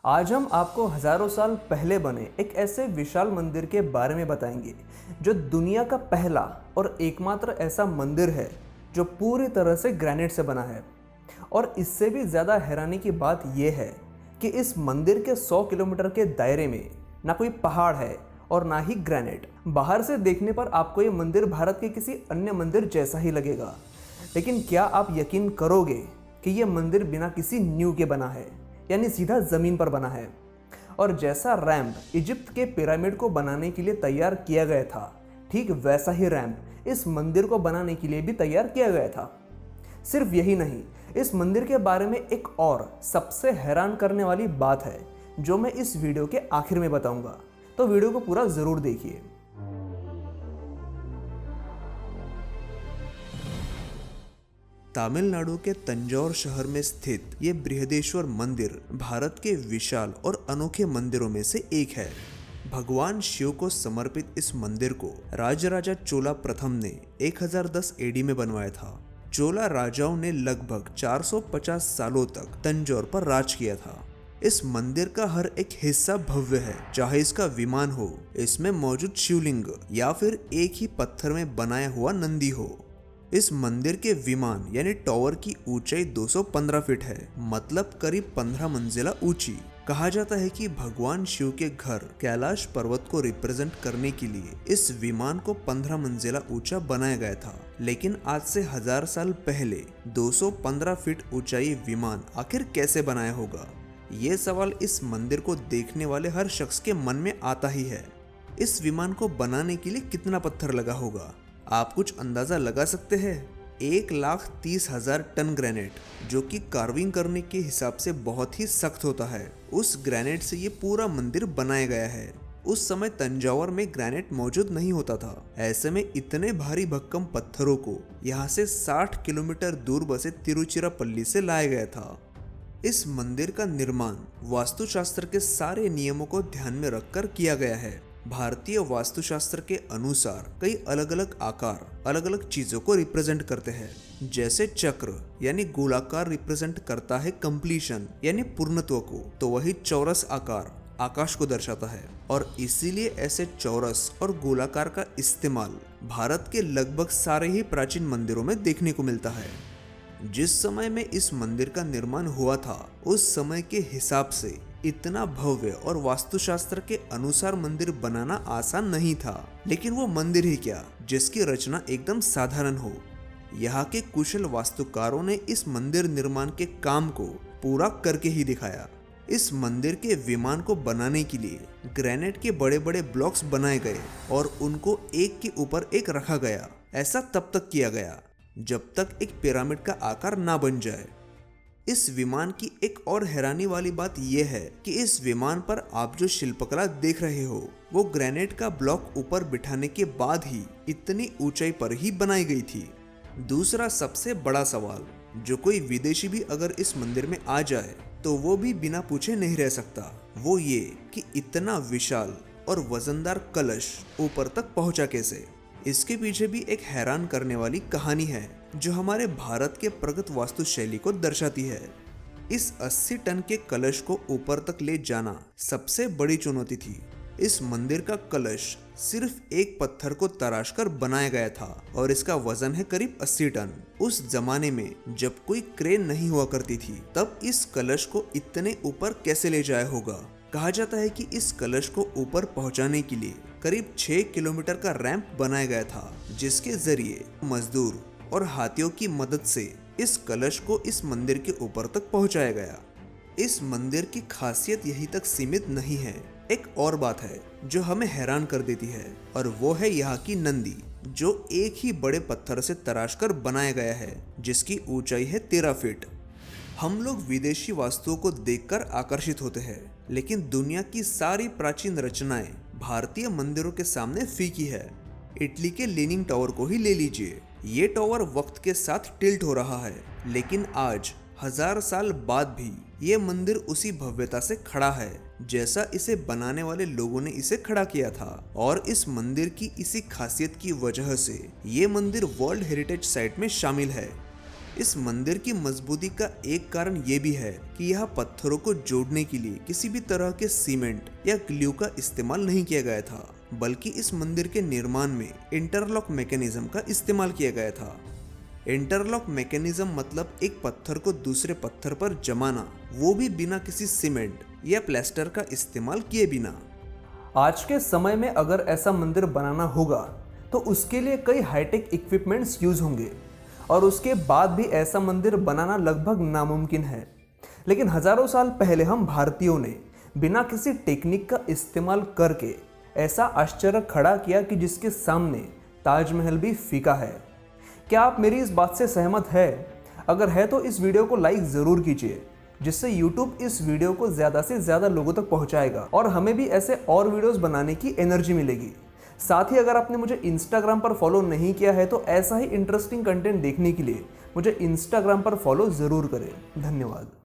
आज हम आपको हजारों साल पहले बने एक ऐसे विशाल मंदिर के बारे में बताएंगे जो दुनिया का पहला और एकमात्र ऐसा मंदिर है जो पूरी तरह से ग्रेनाइट से बना है। और इससे भी ज़्यादा हैरानी की बात यह है कि इस मंदिर के 100 किलोमीटर के दायरे में ना कोई पहाड़ है और ना ही ग्रेनाइट। बाहर से देखने पर आपको ये मंदिर भारत के किसी अन्य मंदिर जैसा ही लगेगा, लेकिन क्या आप यकीन करोगे कि ये मंदिर बिना किसी नींव के बना है, यानी सीधा ज़मीन पर बना है। और जैसा रैंप इजिप्ट के पिरामिड को बनाने के लिए तैयार किया गया था, ठीक वैसा ही रैंप इस मंदिर को बनाने के लिए भी तैयार किया गया था। सिर्फ यही नहीं, इस मंदिर के बारे में एक और सबसे हैरान करने वाली बात है जो मैं इस वीडियो के आखिर में बताऊंगा, तो वीडियो को पूरा ज़रूर देखिए। तमिलनाडु के तंजौर शहर में स्थित ये बृहदेश्वर मंदिर भारत के विशाल और अनोखे मंदिरों में से एक है। भगवान शिव को समर्पित इस मंदिर को राजराजा चोला प्रथम ने 1010 एडी में बनवाया था। चोला राजाओं ने लगभग 450 सालों तक तंजौर पर राज किया था। इस मंदिर का हर एक हिस्सा भव्य है, चाहे इसका विमान हो, इसमें मौजूद शिवलिंग या फिर एक ही पत्थर में बनाया हुआ नंदी हो। इस मंदिर के विमान यानी टॉवर की ऊंचाई 215 फीट है, मतलब करीब 15 मंजिला ऊंची। कहा जाता है कि भगवान शिव के घर कैलाश पर्वत को रिप्रेजेंट करने के लिए इस विमान को 15 मंजिला ऊंचा बनाया गया था। लेकिन आज से 1000 साल पहले 215 फीट ऊंचाई विमान आखिर कैसे बनाया होगा, ये सवाल इस मंदिर को देखने वाले हर शख्स के मन में आता ही है। इस विमान को बनाने के लिए कितना पत्थर लगा होगा, आप कुछ अंदाजा लगा सकते हैं? 1,30,000 टन ग्रेनाइट, जो कि कार्विंग करने के हिसाब से बहुत ही सख्त होता है, उस ग्रेनाइट से ये पूरा मंदिर बनाया गया है। उस समय तंजौर में ग्रेनाइट मौजूद नहीं होता था। ऐसे में इतने भारी भक्कम पत्थरों को यहाँ से 60 किलोमीटर दूर बसे तिरुचिरापल्ली से लाया गया था। इस मंदिर का निर्माण वास्तुशास्त्र के सारे नियमों को ध्यान में रखकर किया गया है। भारतीय वास्तुशास्त्र के अनुसार कई अलग अलग आकार अलग अलग चीजों को रिप्रेजेंट करते हैं। जैसे चक्र यानी गोलाकार रिप्रेजेंट करता है कंप्लीशन यानी पूर्णत्व को, तो वही चौरस आकार आकाश को दर्शाता है। और इसीलिए ऐसे चौरस और गोलाकार का इस्तेमाल भारत के लगभग सारे ही प्राचीन मंदिरों में देखने को मिलता है। जिस समय में इस मंदिर का निर्माण हुआ था, उस समय के हिसाब से इतना भव्य और वास्तुशास्त्र के अनुसार मंदिर बनाना आसान नहीं था। लेकिन वो मंदिर ही क्या, जिसकी रचना एकदम साधारण हो। यहाँ के कुशल वास्तुकारों ने इस मंदिर निर्माण के काम को पूरा करके ही दिखाया। इस मंदिर के विमान को बनाने के लिए ग्रेनाइट के बड़े बड़े ब्लॉक्स बनाए गए और उनको एक के ऊपर एक रखा गया। ऐसा तब तक किया गया जब तक एक पिरामिड का आकार ना बन जाए। इस विमान की एक और हैरानी वाली बात यह है कि इस विमान पर आप जो शिल्पकला देख रहे हो, वो ग्रेनाइट का ब्लॉक ऊपर बिठाने के बाद ही इतनी ऊंचाई पर ही बनाई गई थी। दूसरा सबसे बड़ा सवाल, जो कोई विदेशी भी अगर इस मंदिर में आ जाए तो वो भी बिना पूछे नहीं रह सकता, वो ये कि इतना विशाल और वजनदार कलश ऊपर तक पहुंचा कैसे। इसके पीछे भी एक हैरान करने वाली कहानी है जो हमारे भारत के प्रगत वास्तुशैली को दर्शाती है। इस 80 टन के कलश को ऊपर तक ले जाना सबसे बड़ी चुनौती थी। इस मंदिर का कलश सिर्फ एक पत्थर को तराश कर बनाया गया था और इसका वजन है करीब 80 टन। उस जमाने में जब कोई क्रेन नहीं हुआ करती थी, तब इस कलश को इतने ऊपर कैसे ले जाया होगा। कहा जाता है कि इस कलश को ऊपर पहुंचाने के लिए करीब 6 किलोमीटर का रैंप बनाया गया था, जिसके जरिए मजदूर और हाथियों की मदद से इस कलश को इस मंदिर के ऊपर तक पहुंचाया गया। इस मंदिर की खासियत यही तक सीमित नहीं है। एक और बात है जो हमें हैरान कर देती है, और वो है यहाँ की नंदी, जो एक ही बड़े पत्थर से तराश कर बनाया गया है, जिसकी ऊंचाई है 13 फीट। हम लोग विदेशी वास्तुओं को देखकर आकर्षित होते हैं, लेकिन दुनिया की सारी प्राचीन रचनाएं भारतीय मंदिरों के सामने फीकी है। इटली के लीनिंग टावर को ही ले लीजिए। ये टावर वक्त के साथ टिल्ट हो रहा है, लेकिन आज 1000 साल बाद भी ये मंदिर उसी भव्यता से खड़ा है जैसा इसे बनाने वाले लोगों ने इसे खड़ा किया था। और इस मंदिर की इसी खासियत की वजह से ये मंदिर वर्ल्ड हेरिटेज साइट में शामिल है। इस मंदिर की मजबूती का एक कारण ये भी है कि यह पत्थरों को जोड़ने के लिए किसी भी तरह के सीमेंट या ग्लू का इस्तेमाल नहीं किया गया था, बल्कि इस मंदिर के निर्माण में इंटरलॉक मैकेनिज्म का इस्तेमाल किया गया था। इंटरलॉक मैकेनिज्म मतलब एक पत्थर को दूसरे पत्थर पर जमाना, वो भी बिना किसी सीमेंट या प्लास्टर का इस्तेमाल किए बिना। आज के समय में अगर ऐसा मंदिर बनाना होगा तो उसके लिए कई हाईटेक इक्विपमेंट्स यूज होंगे और उसके बाद भी ऐसा मंदिर बनाना लगभग नामुमकिन है। लेकिन हजारों साल पहले हम भारतीयों ने बिना किसी टेक्निक का इस्तेमाल करके ऐसा आश्चर्य खड़ा किया कि जिसके सामने ताजमहल भी फीका है। क्या आप मेरी इस बात से सहमत है? अगर है तो इस वीडियो को लाइक ज़रूर कीजिए, जिससे YouTube इस वीडियो को ज़्यादा से ज़्यादा लोगों तक पहुंचाएगा और हमें भी ऐसे और वीडियोस बनाने की एनर्जी मिलेगी। साथ ही अगर आपने मुझे Instagram पर फॉलो नहीं किया है तो ऐसा ही इंटरेस्टिंग कंटेंट देखने के लिए मुझे Instagram पर फॉलो ज़रूर करें। धन्यवाद।